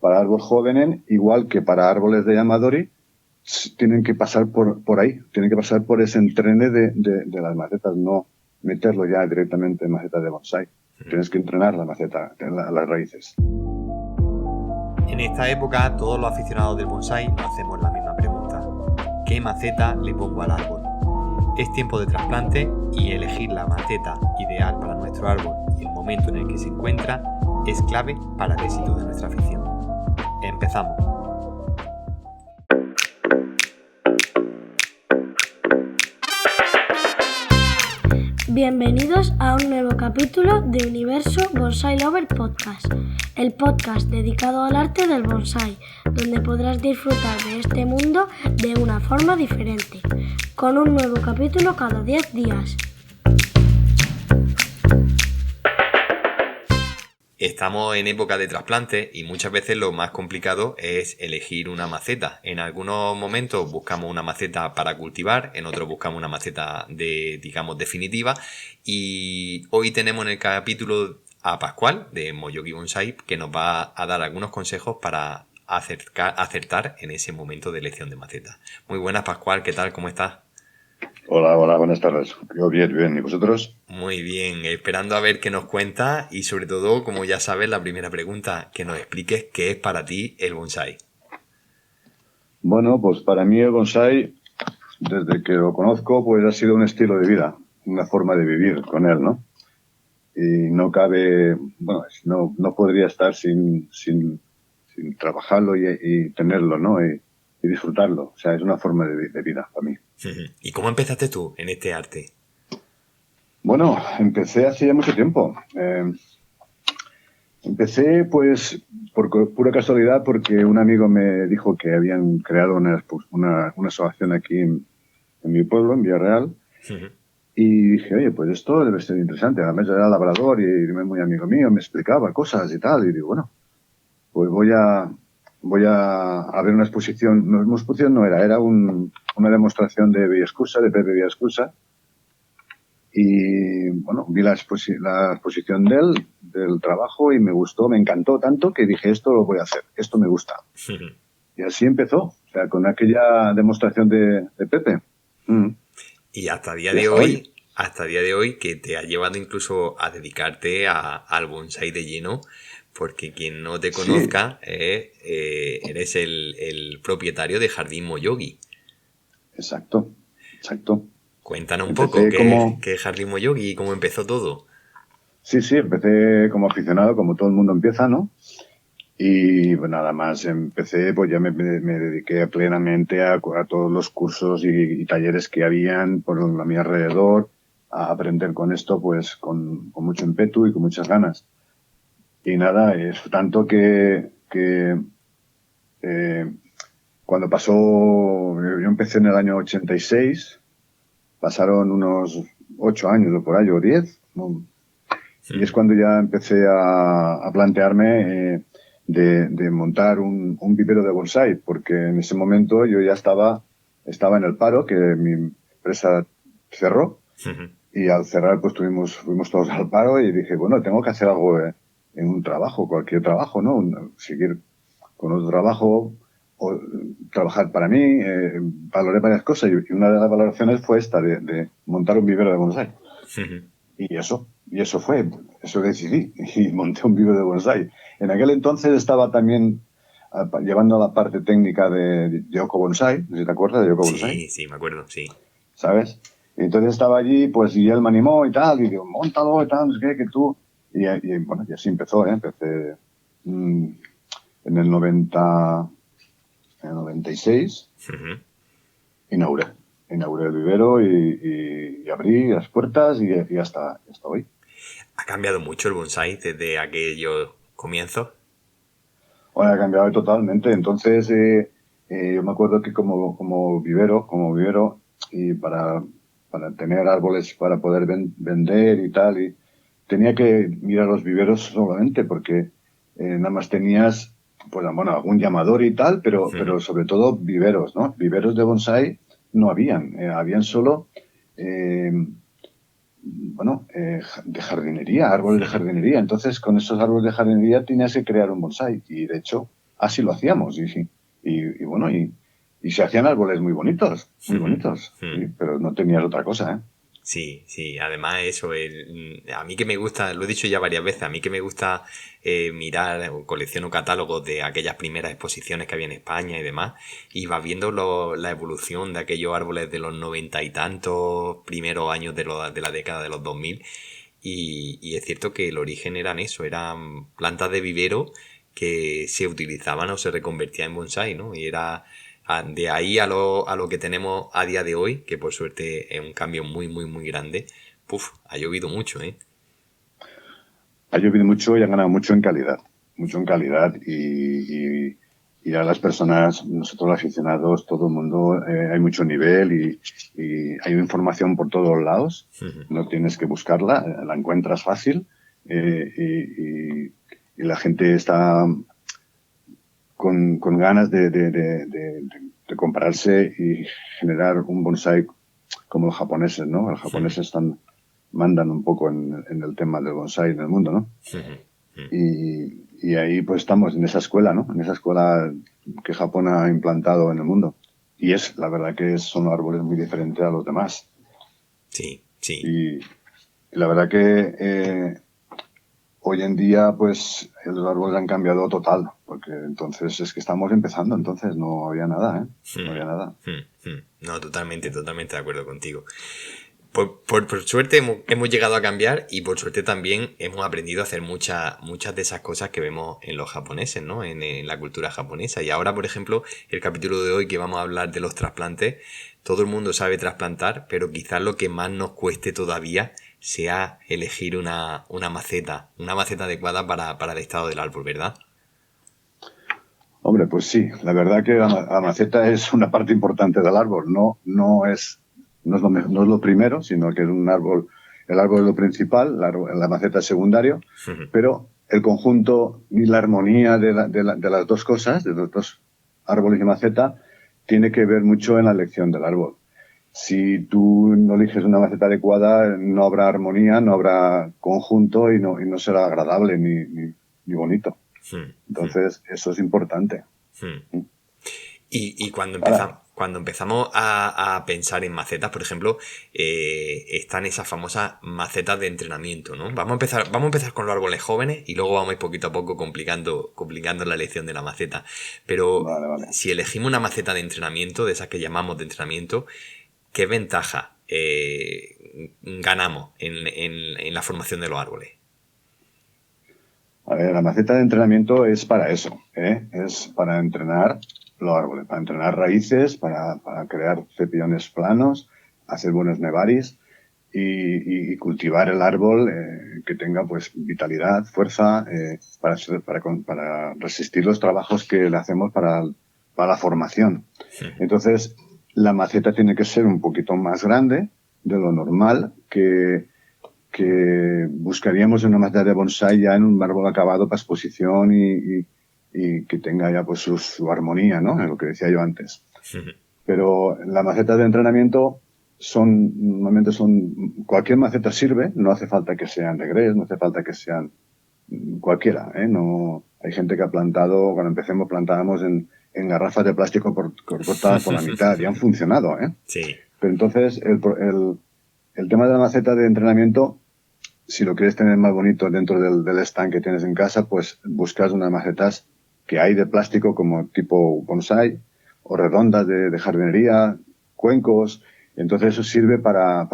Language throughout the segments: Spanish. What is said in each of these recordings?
para árboles jóvenes, igual que para árboles de Yamadori, tienen que pasar por ahí, tienen que pasar por ese entrene de las macetas, no meterlo ya directamente en macetas de bonsai. Tienes que entrenar la maceta, las raíces. En esta época, todos los aficionados del bonsai nos hacemos la misma pregunta: ¿qué maceta le pongo al árbol? Es tiempo de trasplante y elegir la maceta ideal para nuestro árbol y el momento en el que se encuentra es clave para el éxito de nuestra afición. Empezamos. Bienvenidos a un nuevo capítulo de Universo Bonsai Lover Podcast, el podcast dedicado al arte del bonsai, donde podrás disfrutar de este mundo de una forma diferente, con un nuevo capítulo cada 10 días. Estamos en época de trasplante y muchas veces lo más complicado es elegir una maceta. En algunos momentos buscamos una maceta para cultivar, en otros buscamos una maceta definitiva. Y hoy tenemos en el capítulo a Pascual de Moyogi Bonsai, que nos va a dar algunos consejos para acertar en ese momento de elección de maceta. Muy buenas, Pascual, ¿qué tal? ¿Cómo estás? Hola, buenas tardes. Yo bien. ¿Y vosotros? Muy bien, esperando a ver qué nos cuenta y sobre todo, como ya sabes, la primera pregunta, que nos expliques qué es para ti el bonsai. Bueno, pues para mí el bonsai, desde que lo conozco, pues ha sido un estilo de vida, una forma de vivir con él, ¿no? Y no cabe, bueno, no podría estar sin trabajarlo y tenerlo, ¿no? Y disfrutarlo. O sea, es una forma de vida para mí. ¿Y cómo empezaste tú en este arte? Bueno, empecé hace ya mucho tiempo. Empecé, pues, por pura casualidad, porque un amigo me dijo que habían creado una asociación aquí en mi pueblo, en Villarreal. Y dije, oye, pues esto debe ser interesante. Además, yo era labrador y muy amigo mío, me explicaba cosas y tal. Y digo, bueno, pues voy a ver una exposición. No, una exposición no era una demostración de Villascusa, de Pepe Villascusa. Y bueno, vi la exposición del trabajo y me gustó, me encantó tanto que dije, esto lo voy a hacer, esto me gusta. Y así empezó, o sea, con aquella demostración de Pepe. Y hasta día de hoy, que te ha llevado incluso a dedicarte al bonsai de lleno, porque quien no te conozca, eres el propietario de Jardín Moyogi. Exacto. Cuéntanos un poco qué es Jardín Moyogi y cómo empezó todo. Sí, empecé como aficionado, como todo el mundo empieza, ¿no? Y pues nada más empecé, pues ya me dediqué plenamente a todos los cursos y talleres que habían por a mi alrededor, a aprender con esto, pues con mucho ímpetu y con muchas ganas. Y nada, es tanto que cuando yo empecé en el año 86, pasaron unos 8 años o por ahí, o 10, ¿no? Sí. Y es cuando ya empecé a plantearme de montar un vivero de bonsai, porque en ese momento yo ya estaba en el paro, que mi empresa cerró, y al cerrar pues fuimos todos al paro y dije, bueno, tengo que hacer algo en un trabajo, cualquier trabajo, ¿no? Seguir con otro trabajo, o trabajar para mí, valoré varias cosas y una de las valoraciones fue esta de montar un vivero de bonsai. Y eso decidí y monté un vivero de bonsai. En aquel entonces estaba también llevando la parte técnica de Yoko Bonsai, no sé si te acuerdas de Yoko Bonsai. Sí, me acuerdo, sí. ¿Sabes? Y entonces estaba allí, pues, y él me animó y tal, y digo, móntalo y tal, no sé qué, que tú. Y bueno, y así empezó, empecé en el 96, inauguré el vivero y abrí las puertas y hasta hoy. ¿Ha cambiado mucho el bonsai desde aquellos comienzos? Bueno, ha cambiado totalmente. Entonces, yo me acuerdo que como vivero, y para tener árboles para poder vender y tal, y tenía que mirar los viveros solamente porque nada más tenías, pues bueno, algún llamador y tal, pero sobre todo viveros, ¿no? Viveros de bonsai no habían. Habían solo, de jardinería, árboles de jardinería. Entonces, con esos árboles de jardinería tenías que crear un bonsai. Y, de hecho, así lo hacíamos. Y bueno, y se hacían árboles muy bonitos, sí, pero no tenías otra cosa, ¿eh? Sí, sí, además eso, a mí que me gusta, lo he dicho ya varias veces, a mí que me gusta mirar, colecciono catálogos de aquellas primeras exposiciones que había en España y demás, y vas viendo la evolución de aquellos árboles de los 90 y tantos primeros años de la década de los 2000, y es cierto que el origen eran eso, eran plantas de vivero que se utilizaban o se reconvertían en bonsái, ¿no? Y era de ahí a lo que tenemos a día de hoy, que por suerte es un cambio muy, muy, muy grande. Ha llovido mucho, ¿eh? Ha llovido mucho y han ganado mucho en calidad. Mucho en calidad y a las personas, nosotros los aficionados, todo el mundo, hay mucho nivel y hay información por todos lados. No tienes que buscarla, la encuentras fácil y la gente está con ganas de compararse y generar un bonsái como los japoneses, ¿no? Los japoneses mandan un poco en el tema del bonsái en el mundo, ¿no? Y ahí pues estamos en esa escuela, ¿no? En esa escuela que Japón ha implantado en el mundo. Y la verdad que son árboles muy diferentes a los demás. Sí, sí. Y la verdad que hoy en día pues los árboles han cambiado total, porque entonces es que estamos empezando, entonces no había nada, ¿eh? No había nada. No, totalmente de acuerdo contigo. Por suerte hemos llegado a cambiar y por suerte también hemos aprendido a hacer muchas de esas cosas que vemos en los japoneses, ¿no? En la cultura japonesa. Y ahora, por ejemplo, el capítulo de hoy que vamos a hablar de los trasplantes, todo el mundo sabe trasplantar, pero quizás lo que más nos cueste todavía sea elegir una maceta adecuada para el estado del árbol, ¿verdad? Hombre, pues sí, la verdad que la maceta es una parte importante del árbol, no es lo primero, sino que es un árbol, el árbol es lo principal, la maceta es secundario, pero el conjunto y la armonía de las dos cosas, de los dos árboles y maceta, tiene que ver mucho en la elección del árbol. Si tú no eliges una maceta adecuada, no habrá armonía, no habrá conjunto y no será agradable ni bonito. Entonces, eso es importante. Y cuando empezamos a pensar en macetas, por ejemplo, están esas famosas macetas de entrenamiento, ¿no? Vamos a empezar con los árboles jóvenes y luego vamos a ir poquito a poco complicando la elección de la maceta. Pero vale. Si elegimos una maceta de entrenamiento, de esas que llamamos de entrenamiento, ¿qué ventaja ganamos en la formación de los árboles? A ver, la maceta de entrenamiento es para eso, ¿eh? Es para entrenar los árboles, para entrenar raíces, para crear cepillones planos, hacer buenos nevaris y cultivar el árbol que tenga pues vitalidad, fuerza, para resistir los trabajos que le hacemos para la formación. Entonces, la maceta tiene que ser un poquito más grande de lo normal, que buscaríamos una maceta de bonsái ya en un árbol acabado para exposición y que tenga ya pues su armonía, ¿no? Es lo que decía yo antes. Pero la maceta de entrenamiento normalmente cualquier maceta sirve, no hace falta que sean de grés, no hace falta que sean cualquiera, ¿eh? No, hay gente que ha plantado, cuando empecemos plantábamos en garrafas de plástico cortadas por la mitad y han funcionado, ¿eh? Sí. Pero entonces el tema de la maceta de entrenamiento, si lo quieres tener más bonito dentro del stand que tienes en casa, pues buscas unas macetas que hay de plástico como tipo bonsái o redondas de jardinería, cuencos. Entonces eso sirve para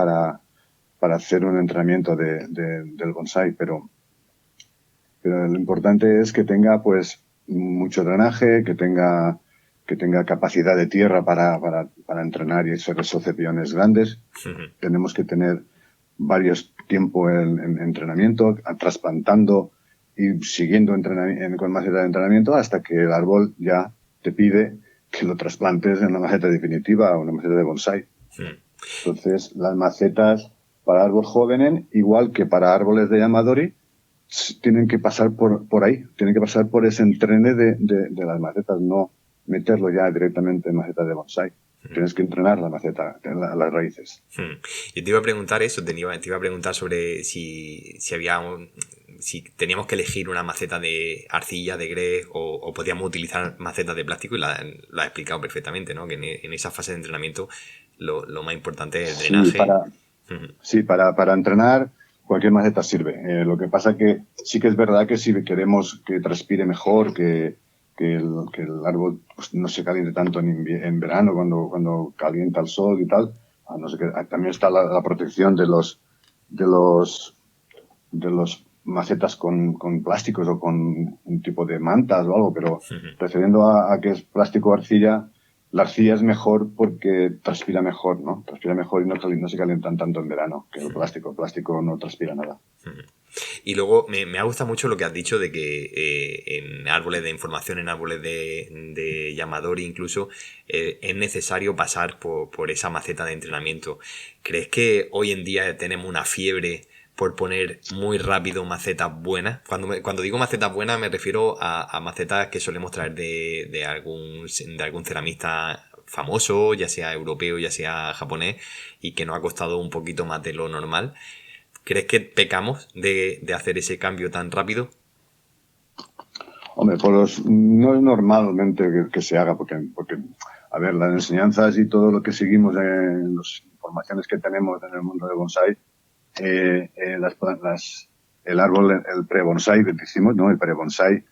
hacer un entrenamiento del bonsái, pero lo importante es que tenga pues mucho drenaje, que tenga capacidad de tierra para entrenar y hacer esos cepillones grandes. Tenemos que tener varios tiempos en entrenamiento, trasplantando y siguiendo con maceta de entrenamiento hasta que el árbol ya te pide que lo trasplantes en una maceta definitiva o una maceta de bonsái. Entonces, las macetas para árboles jóvenes, igual que para árboles de Yamadori, tienen que pasar por ahí, tienen que pasar por ese entrene de las macetas, no meterlo ya directamente en maceta de bonsái. Tienes que entrenar la maceta, las raíces. Yo te iba a preguntar eso, te iba a preguntar sobre si había si teníamos que elegir una maceta de arcilla, de grés, o podíamos utilizar macetas de plástico, y lo has explicado perfectamente, ¿no? Que en esa fase de entrenamiento lo más importante es el drenaje. Sí, para entrenar cualquier maceta sirve. Lo que pasa que sí que es verdad que si queremos que transpire mejor, que el árbol pues, no se caliente tanto en verano cuando calienta el sol y tal, no sé qué, también está la protección de los macetas con plásticos o con un tipo de mantas o algo, pero refiriendo a que es plástico o arcilla, la arcilla es mejor porque transpira mejor, ¿no? Transpira mejor y no se calientan tanto en verano que el plástico. El plástico no transpira nada. Y luego me ha gustado mucho lo que has dicho de que en árboles de información, en árboles de llamador incluso, es necesario pasar por esa maceta de entrenamiento. ¿Crees que hoy en día tenemos una fiebre por poner muy rápido macetas buenas? Cuando digo macetas buenas me refiero a macetas que solemos traer de algún ceramista famoso, ya sea europeo, ya sea japonés, y que nos ha costado un poquito más de lo normal. ¿Crees que pecamos de hacer ese cambio tan rápido? Hombre, no es normalmente que se haga, porque, a ver, las enseñanzas y todo lo que seguimos en las informaciones que tenemos en el mundo de bonsai, el árbol, el pre-bonsai, que decimos, ¿no? El pre-bonsai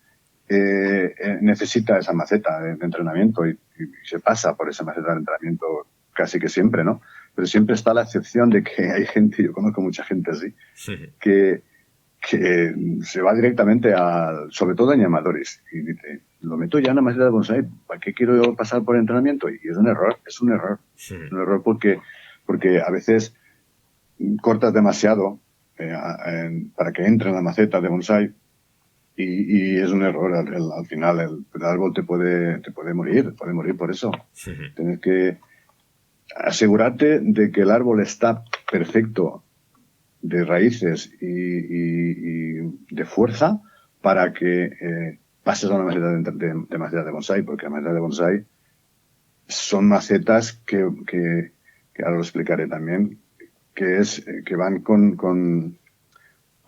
necesita esa maceta de entrenamiento y se pasa por esa maceta de entrenamiento casi que siempre, ¿no? Pero siempre está la excepción de que hay gente, yo conozco mucha gente así, que se va directamente sobre todo en llamadores, y dice, lo meto ya en la maceta de bonsai, ¿para qué quiero yo pasar por entrenamiento? Y es un error. Un error porque a veces cortas demasiado para que entre en la maceta de bonsai y es un error. Al final el árbol te puede morir por eso. Tienes que asegurarte de que el árbol está perfecto de raíces y de fuerza para que pases a una maceta de maceta de bonsai, porque las macetas de bonsai son macetas que ahora lo explicaré también, que van con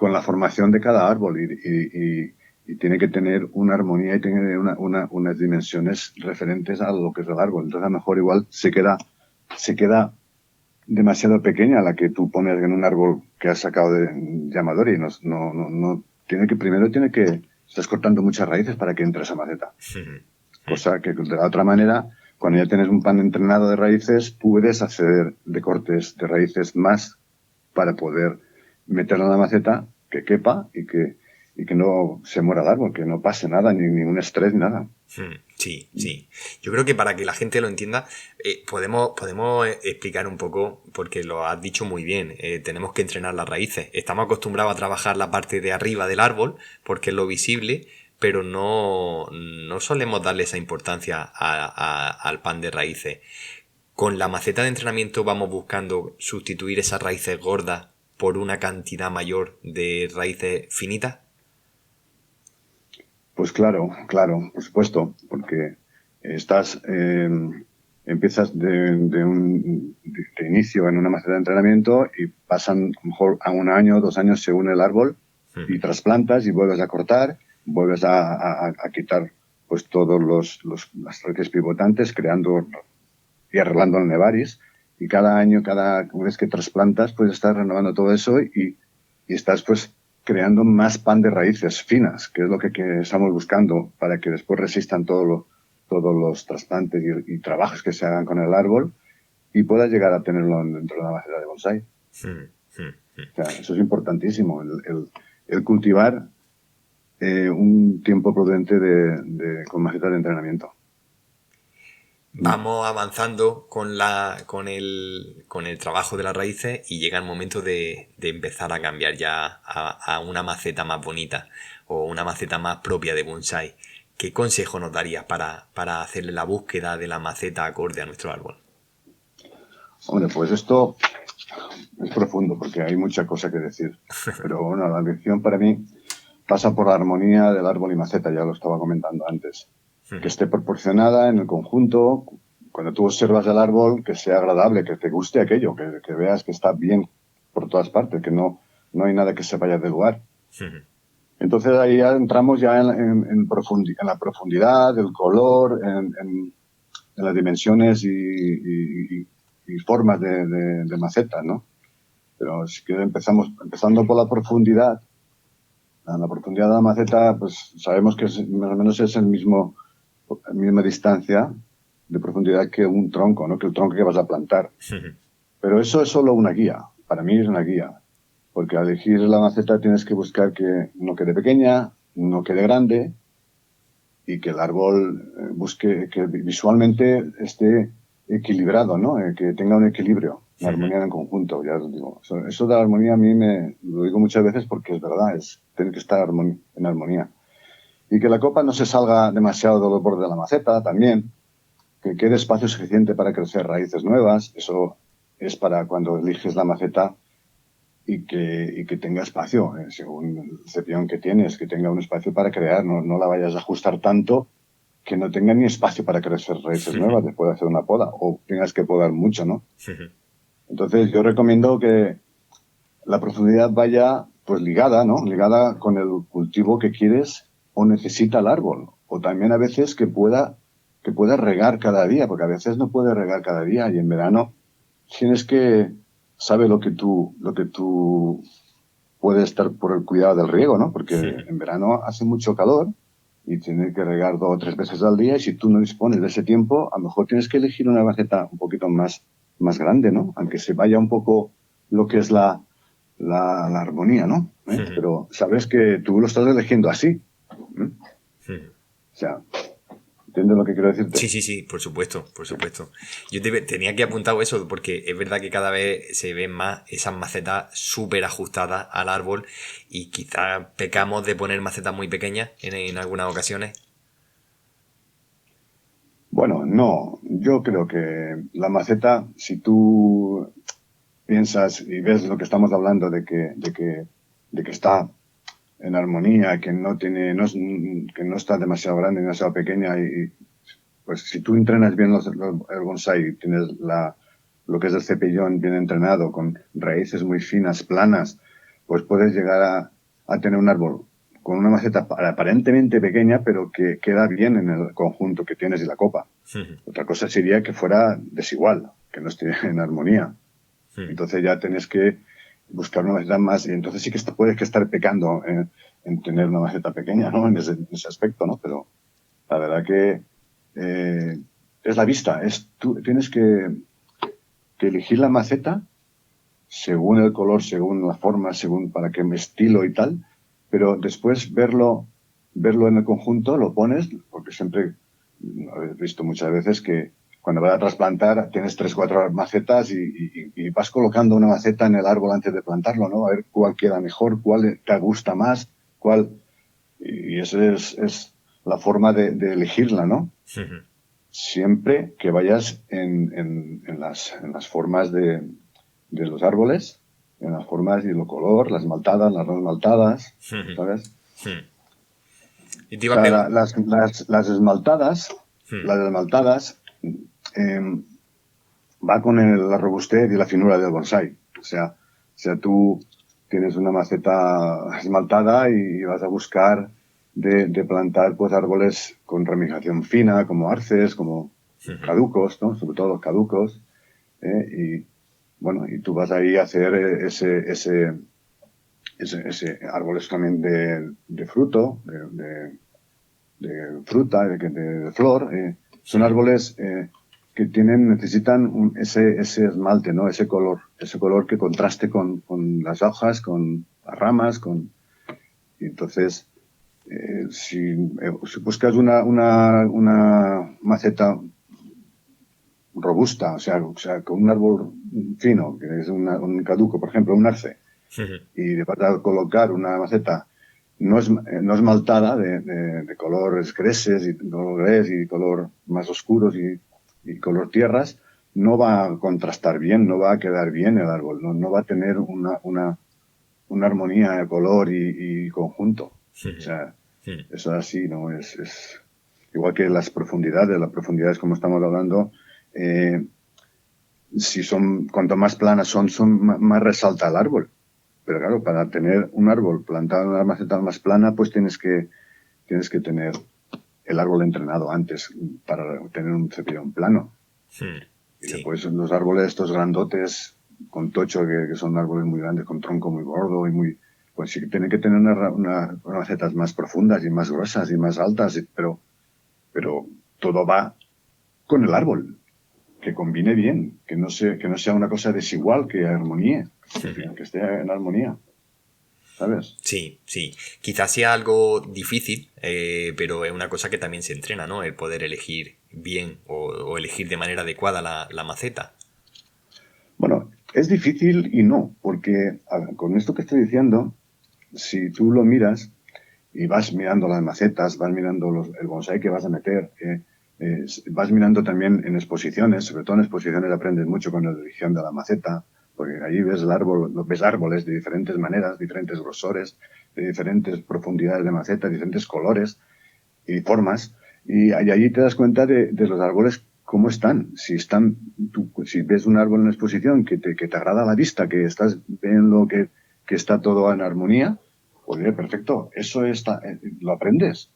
la formación de cada árbol y tiene que tener una armonía y tiene unas dimensiones referentes a lo que es el árbol. Entonces a lo mejor igual se queda demasiado pequeña la que tú pones en un árbol que has sacado de llamador y no tiene que estás cortando muchas raíces para que entre esa maceta. Cosa que de la otra manera, cuando ya tienes un pan entrenado de raíces, puedes acceder de cortes de raíces más para poder meterla en la maceta que quepa y que no se muera el árbol, que no pase nada, ni ningún estrés, ni nada. Sí. Yo creo que para que la gente lo entienda, podemos explicar un poco, porque lo has dicho muy bien, tenemos que entrenar las raíces. Estamos acostumbrados a trabajar la parte de arriba del árbol, porque es lo visible, pero no solemos darle esa importancia al pan de raíces. Con la maceta de entrenamiento vamos buscando sustituir esas raíces gordas por una cantidad mayor de raíces finitas. Pues claro, por supuesto, porque empiezas de inicio en una maceta de entrenamiento y pasan a lo mejor a 1 año, 2 años según el árbol y trasplantas y vuelves a cortar, vuelves a quitar pues todos las raíces pivotantes, creando y arreglando el nevaris, y cada año, cada vez que trasplantas, pues estás renovando todo eso y estás pues creando más pan de raíces finas, que es lo que estamos buscando para que después resistan todos los trasplantes y trabajos que se hagan con el árbol y puedas llegar a tenerlo dentro de la maceta de bonsai. O sea, eso es importantísimo, el cultivar un tiempo prudente con macetas de entrenamiento. Vamos avanzando con el trabajo de las raíces y llega el momento de empezar a cambiar ya a una maceta más bonita o una maceta más propia de bonsai. ¿Qué consejo nos darías para hacerle la búsqueda de la maceta acorde a nuestro árbol? Hombre, pues esto es profundo porque hay mucha cosa que decir. Pero bueno, la lección para mí pasa por la armonía del árbol y maceta, ya lo estaba comentando antes. Que esté proporcionada en el conjunto, cuando tú observas el árbol, que sea agradable, que te guste aquello, que veas que está bien por todas partes, que no hay nada que se vaya de lugar. Entonces ahí ya entramos ya en la profundidad, el color, en las dimensiones y formas de macetas, ¿no? Pero si quieres empezando por la profundidad. La profundidad de la maceta, pues sabemos que más o menos es la misma distancia de profundidad que un tronco, ¿no? Que el tronco que vas a plantar. Pero eso es solo una guía. Para mí es una guía. Porque al elegir la maceta tienes que buscar que no quede pequeña, no quede grande y que el árbol busque que visualmente esté equilibrado, ¿no? Que tenga un equilibrio, una armonía en el conjunto, ya os digo. Eso de la armonía a mí lo digo muchas veces porque es verdad, tiene que estar en armonía. Y que la copa no se salga demasiado del borde de la maceta también, que quede espacio suficiente para crecer raíces nuevas, eso es para cuando eliges la maceta y que tenga espacio, según el cepillón que tienes, que tenga un espacio para crear, no la vayas a ajustar tanto que no tenga ni espacio para crecer raíces nuevas después de hacer una poda, o tengas que podar mucho, ¿no? Entonces yo recomiendo que la profundidad vaya pues ligada, ¿no? Ligada con el cultivo que quieres o necesita el árbol, o también a veces que pueda regar cada día, porque a veces no puede regar cada día y en verano tienes que saber lo que tú puedes estar por el cuidado del riego, ¿no? Porque en verano hace mucho calor y tienes que regar 2 o 3 veces al día y si tú no dispones de ese tiempo, a lo mejor tienes que elegir una maceta un poquito más grande, ¿no? Aunque se vaya un poco lo que es la armonía, ¿no? Pero sabes que tú lo estás eligiendo así. O sea, ¿entiendes lo que quiero decirte? Sí, por supuesto. Yo tenía que apuntar eso porque es verdad que cada vez se ven más esas macetas súper ajustadas al árbol y quizás pecamos de poner macetas muy pequeñas en algunas ocasiones. Bueno, no. Yo creo que la maceta, si tú piensas y ves lo que estamos hablando de que está en armonía, que no está demasiado grande ni demasiado pequeña y pues si tú entrenas bien el bonsai, tienes lo que es el cepillón bien entrenado, con raíces muy finas, planas, pues puedes llegar a tener un árbol con una maceta aparentemente pequeña, pero que queda bien en el conjunto que tienes y la copa. Otra cosa sería que fuera desigual, que no esté en armonía. Entonces ya tienes que buscar una maceta más, y entonces sí que puedes que estar pecando en tener una maceta pequeña, ¿no? En ese aspecto, ¿no? Pero la verdad que es la vista, tú tienes que elegir la maceta según el color, según la forma, según para qué estilo y tal, pero después verlo en el conjunto, lo pones, porque siempre he visto muchas veces que cuando vas a trasplantar tienes 3 o 4 macetas y vas colocando una maceta en el árbol antes de plantarlo, ¿no? A ver cuál queda mejor, cuál te gusta más, y esa es la forma de elegirla, ¿no? Siempre que vayas en las formas de los árboles, en las formas y el color, las maltadas, las no esmaltadas, ¿sabes? Y te iba a pegar. Las esmaltadas, va con la robustez y la finura del bonsai. O sea, tú tienes una maceta esmaltada y vas a buscar de plantar pues árboles con ramificación fina, como arces, como caducos, ¿no? Sobre todo los caducos, y bueno, y tú vas ahí a hacer ese árboles también de fruto, de fruta, de flor, son árboles que necesitan ese esmalte, ¿no? Ese color que contraste con las hojas, con las ramas, y entonces si buscas una maceta robusta, o sea, con un árbol fino, que es un caduco, por ejemplo, un arce, y le vas a colocar una maceta no esmaltada de colores grises y color más oscuros y color tierras, no va a contrastar bien, no va a quedar bien el árbol, no va a tener una armonía de color y conjunto. O sea, eso así, ¿no? Es igual que las profundidades como estamos hablando, cuanto más planas son más resalta el árbol. Pero claro, para tener un árbol plantado en una maceta más plana, pues tienes que tener el árbol entrenado antes para tener un cepillón plano. Y Sí. después los árboles estos grandotes con tocho, que son árboles muy grandes, con tronco muy gordo y muy... Pues sí que tienen que tener unas macetas más profundas y más gruesas y más altas, pero todo va con el árbol, que combine bien, que no sea una cosa desigual, que armonía, que esté en armonía, ¿sabes? Sí, sí. Quizás sea algo difícil, pero es una cosa que también se entrena, ¿no? El poder elegir bien o elegir de manera adecuada la maceta. Bueno, es difícil y no, porque con esto que estoy diciendo, si tú lo miras y vas mirando las macetas, vas mirando el bonsái que vas a meter, vas mirando también en exposiciones, sobre todo en exposiciones aprendes mucho con la elección de la maceta, porque allí ves el árbol, ves árboles de diferentes maneras, diferentes grosores, de diferentes profundidades de maceta, diferentes colores y formas, y allí te das cuenta de los árboles cómo están. Si ves un árbol en una exposición que te agrada la vista, que estás viendo que está todo en armonía, pues perfecto, eso está, lo aprendes.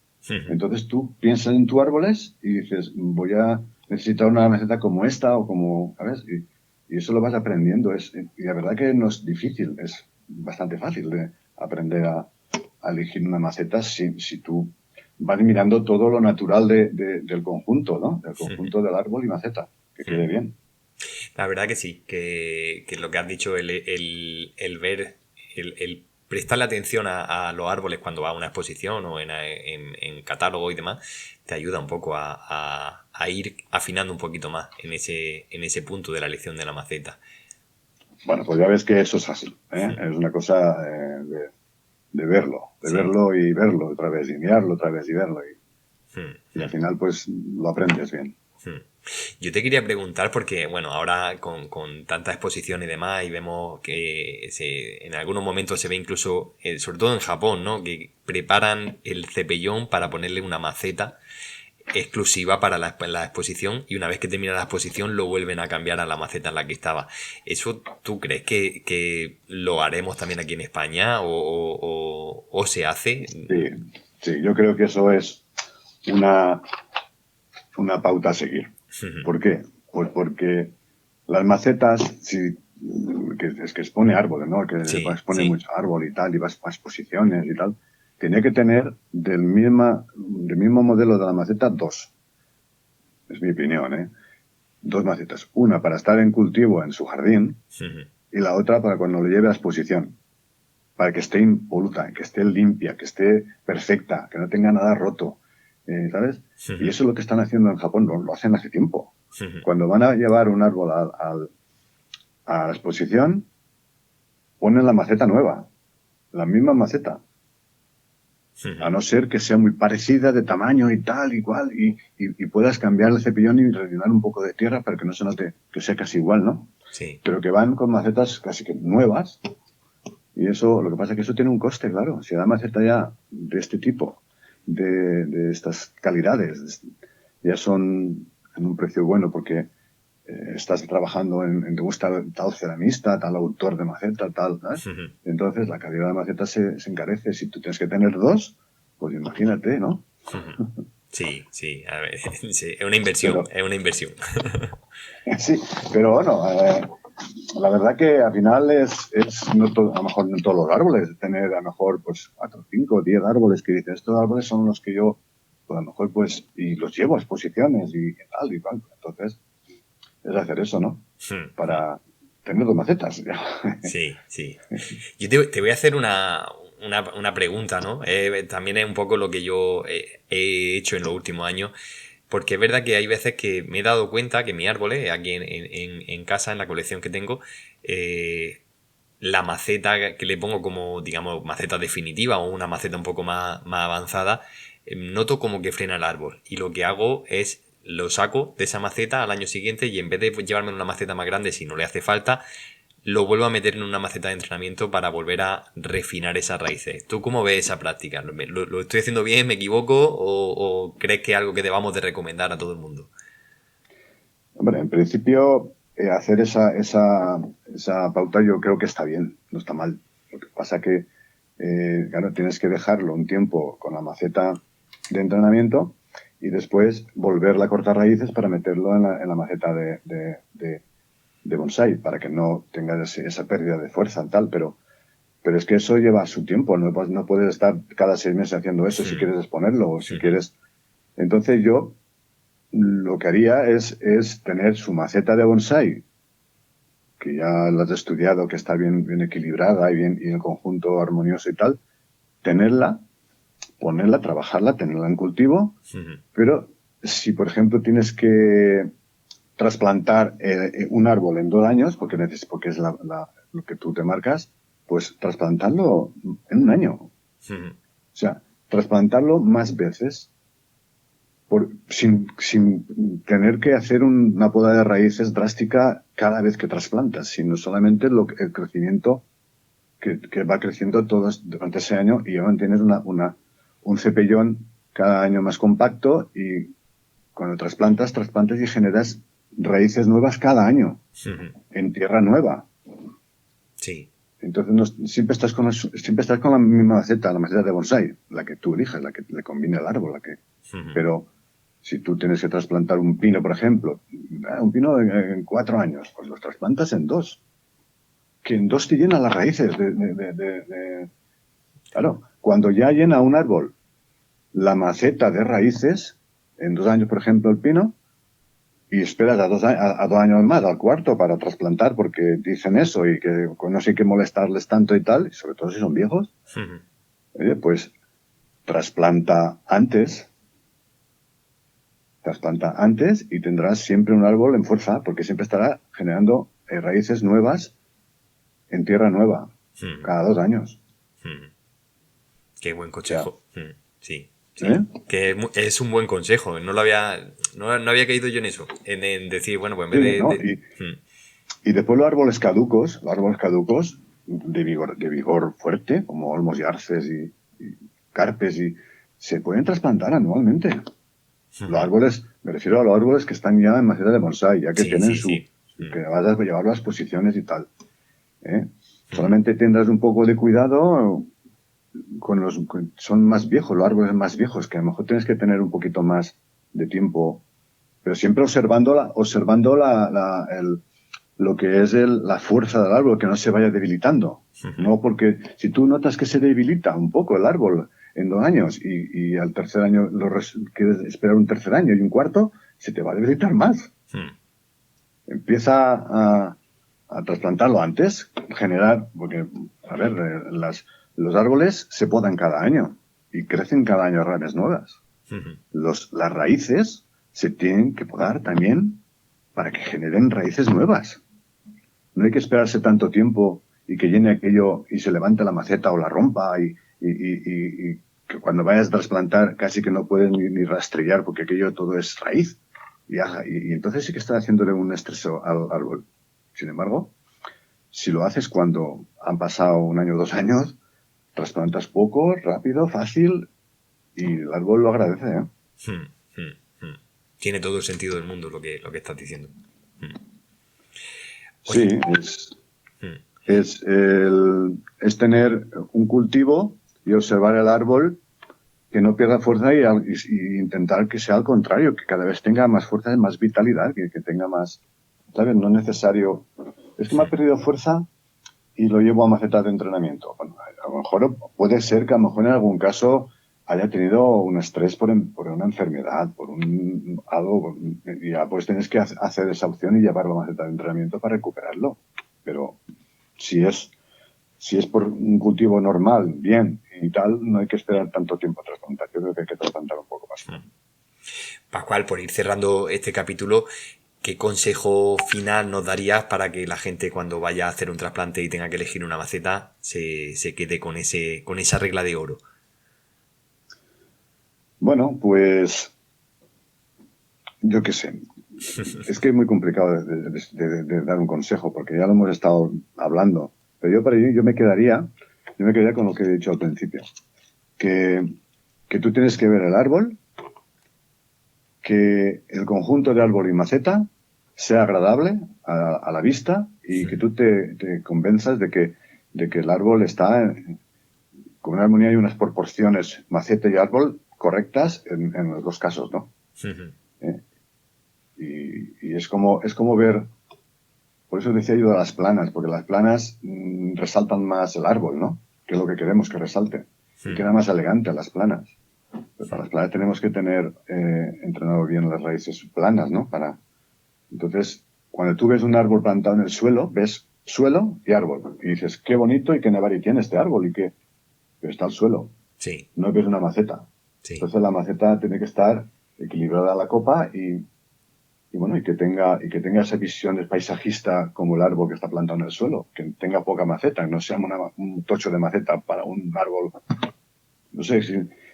Entonces tú piensas en tus árboles y dices, voy a necesitar una maceta como esta o como, ¿sabes? Y eso lo vas aprendiendo. Y la verdad que no es difícil, es bastante fácil de aprender a elegir una maceta si tú vas mirando todo lo natural del conjunto, ¿no? Del conjunto del árbol y maceta, que quede bien. La verdad que sí, que lo que has dicho, el ver, el prestarle atención a los árboles cuando vas a una exposición o en catálogo y demás, te ayuda un poco a ir afinando un poquito más en ese punto de la elección de la maceta. Bueno, pues ya ves que eso es fácil, ¿eh? Sí. Es una cosa de verlo, Sí. verlo y verlo otra vez, y mirarlo otra vez y verlo. Y al final, pues, lo aprendes bien. Yo te quería preguntar porque, bueno, ahora con tanta exposición y demás y vemos que en algunos momentos se ve incluso, sobre todo en Japón, ¿no? Que preparan el cepellón para ponerle una maceta exclusiva para la exposición y una vez que termina la exposición lo vuelven a cambiar a la maceta en la que estaba. ¿Eso tú crees que lo haremos también aquí en España o se hace? Sí, yo creo que eso es una pauta a seguir. ¿Por qué? Pues porque las macetas, que expone árboles, ¿no? Que Sí, expone sí. mucho árbol y tal, y vas a exposiciones y tal, tenía que tener del mismo modelo de la maceta dos. Es mi opinión, ¿eh? Dos macetas. Una para estar en cultivo en su jardín y la otra para cuando lo lleve a exposición. Para que esté impoluta, que esté limpia, que esté perfecta, que no tenga nada roto. ¿Sabes? Y eso es lo que están haciendo en Japón, lo hacen hace tiempo. Cuando van a llevar un árbol a la exposición, ponen la maceta nueva, la misma maceta. A no ser que sea muy parecida de tamaño y tal, igual, y puedas cambiar el cepillón y rellenar un poco de tierra para que no se note que sea casi igual, ¿no? Sí. Pero que van con macetas casi que nuevas. Y eso, lo que pasa es que eso tiene un coste, claro. Si la maceta ya de este tipo, de estas calidades, ya son en un precio bueno porque estás trabajando te gusta tal ceramista, tal autor de maceta, tal, ¿sabes? Entonces la calidad de maceta se encarece. Si tú tienes que tener dos, pues imagínate, ¿no? Sí, sí, a ver, sí, es una inversión, es una inversión. Sí, pero bueno, la verdad que al final a lo mejor no todos los árboles, tener a lo mejor pues 4, 5, 10 árboles que dices, estos árboles son los que yo, pues a lo mejor pues, y los llevo a exposiciones y tal y cual. Entonces, es hacer eso, ¿no? Para tener dos macetas. Sí, sí. Yo te voy a hacer una pregunta, ¿no? También es un poco lo que yo he hecho en los últimos años. Porque es verdad que hay veces que me he dado cuenta que mis árboles, aquí en casa, en la colección que tengo, la maceta que le pongo como, digamos, maceta definitiva o una maceta un poco más avanzada, noto como que frena el árbol. Y lo que hago es lo saco de esa maceta al año siguiente y en vez de llevarme una maceta más grande si no le hace falta, lo vuelvo a meter en una maceta de entrenamiento para volver a refinar esas raíces. ¿Tú cómo ves esa práctica? ¿Lo estoy haciendo bien? ¿Me equivoco? ¿O crees que es algo que debamos de recomendar a todo el mundo? Hombre, en principio, hacer esa pauta yo creo que está bien, no está mal. Lo que pasa que, claro, tienes que dejarlo un tiempo con la maceta de entrenamiento y después volverla a cortar raíces para meterlo en la maceta de bonsai, para que no tengas esa pérdida de fuerza y tal, pero es que eso lleva su tiempo, no puedes estar cada 6 meses haciendo eso si quieres exponerlo o si quieres. Entonces yo lo que haría es tener su maceta de bonsai, que ya la has estudiado, que está bien equilibrada y el conjunto armonioso y tal, tenerla, ponerla, trabajarla, tenerla en cultivo, pero si por ejemplo tienes que trasplantar un árbol en 2 años, porque es lo que tú te marcas, pues trasplantarlo en 1 año. O sea, trasplantarlo más veces sin tener que hacer una poda de raíces drástica cada vez que trasplantas, sino solamente el crecimiento que va creciendo durante ese año y ya mantienes un cepellón cada año más compacto y cuando trasplantas y generas raíces nuevas cada año en tierra nueva. Sí. Entonces siempre estás con la misma maceta, la maceta de bonsai, la que tú elijas, la que le combine al árbol, pero si tú tienes que trasplantar un pino, por ejemplo, un pino en 4 años, pues los trasplantas en 2. Que en 2 te llenan las raíces Claro, cuando ya llena un árbol la maceta de raíces, en 2 años, por ejemplo, el pino, y esperas a 2 años más, al cuarto, para trasplantar, porque dicen eso y que no sé qué molestarles tanto y tal, y sobre todo si son viejos, pues trasplanta antes y tendrás siempre un árbol en fuerza, porque siempre estará generando raíces nuevas en tierra nueva, cada 2 años. Qué buen consejo. Sí. ¿Eh? Que es un buen consejo. No había caído yo en eso. En decir, bueno, pues en vez ¿no? de... Y después los árboles caducos de vigor fuerte, como olmos y arces y carpes, se pueden trasplantar anualmente. Los árboles, me refiero a los árboles que están ya en maceta de bonsai, ya que tienen que vas a llevar las posiciones y tal. Solamente tendrás un poco de cuidado son más viejos, los árboles más viejos, que a lo mejor tienes que tener un poquito más de tiempo, pero siempre observando lo que es la fuerza del árbol, que no se vaya debilitando. No, porque si tú notas que se debilita un poco el árbol en 2 años y al tercer año quieres esperar un tercer año y un cuarto, se te va a debilitar más. Empieza a trasplantarlo antes, porque, a ver, los árboles se podan cada año y crecen cada año ramas nuevas. Las raíces se tienen que podar también para que generen raíces nuevas. No hay que esperarse tanto tiempo y que llene aquello y se levante la maceta o la rompa y que cuando vayas a trasplantar casi que no puedes ni rastrillar porque aquello todo es raíz. Y entonces sí que estás haciéndole un estrés al árbol. Sin embargo, si lo haces cuando han pasado 1 año o 2 años, trasplantas poco, rápido, fácil y el árbol lo agradece. Tiene todo el sentido del mundo lo que estás diciendo. Sí, es tener un cultivo y observar el árbol que no pierda fuerza y intentar que sea al contrario, que cada vez tenga más fuerza y más vitalidad, que tenga más, ¿sabes? No es necesario. Es que me ha perdido fuerza y lo llevo a macetas de entrenamiento. Bueno, a lo mejor puede ser que a lo mejor en algún caso haya tenido un estrés por una enfermedad, por algo, y ya pues tienes que hacer esa opción y llevarlo a maceta de entrenamiento para recuperarlo. Pero si es por un cultivo normal, bien y tal, no hay que esperar tanto tiempo a trasplantar. Yo creo que hay que trasplantar un poco más. Pascual, por ir cerrando este capítulo, ¿qué consejo final nos darías para que la gente cuando vaya a hacer un trasplante y tenga que elegir una maceta se quede con esa regla de oro? Bueno, pues yo qué sé. Es que es muy complicado de dar un consejo porque ya lo hemos estado hablando. Pero yo me quedaría con lo que he dicho al principio. Que tú tienes que ver el árbol, que el conjunto de árbol y maceta sea agradable a la vista y que tú te convenzas de de que el árbol está con una armonía y unas proporciones maceta y árbol correctas en los dos casos, ¿no? Y es como ver, por eso decía yo de las planas, porque las planas resaltan más el árbol, ¿no? Que es lo que queremos que resalte. Y queda más elegante las planas. Pero para las planas tenemos que tener entrenado bien las raíces planas, ¿no? Entonces, cuando tú ves un árbol plantado en el suelo, ves suelo y árbol. Y dices, qué bonito y qué nevari tiene este árbol. Pero está el suelo. Sí. No ves una maceta. Sí. Entonces la maceta tiene que estar equilibrada a la copa y que tenga esa visión paisajista como el árbol que está plantado en el suelo. Que tenga poca maceta, no sea un tocho de maceta para un árbol. No sé,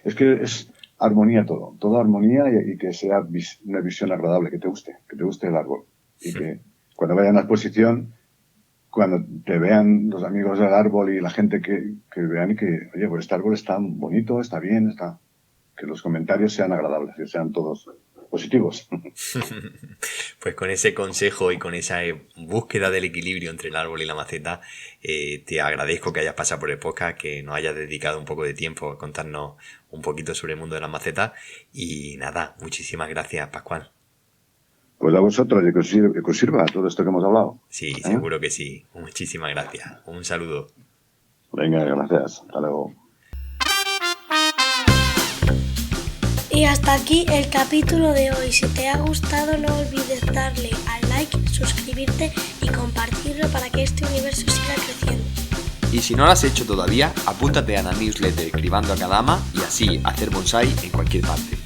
es que es armonía todo armonía y que sea una visión agradable, que te guste el árbol. Y que cuando vayan a la exposición, cuando te vean los amigos del árbol y la gente que vean y que, oye, pues este árbol está bonito, está bien, que los comentarios sean agradables, que sean todos positivos. Pues con ese consejo y con esa búsqueda del equilibrio entre el árbol y la maceta, te agradezco que hayas pasado por el podcast, que nos hayas dedicado un poco de tiempo a contarnos un poquito sobre el mundo de la maceta. Y nada, muchísimas gracias, Pascual. Pues a vosotros, que os sirva todo esto que hemos hablado. Sí, seguro que sí. Muchísimas gracias. Un saludo. Venga, gracias. Hasta luego. Y hasta aquí el capítulo de hoy. Si te ha gustado, no olvides darle al like, suscribirte y compartirlo para que este universo siga creciendo. Y si no lo has hecho todavía, apúntate a la newsletter Cribando a Kadama y así hacer bonsai en cualquier parte.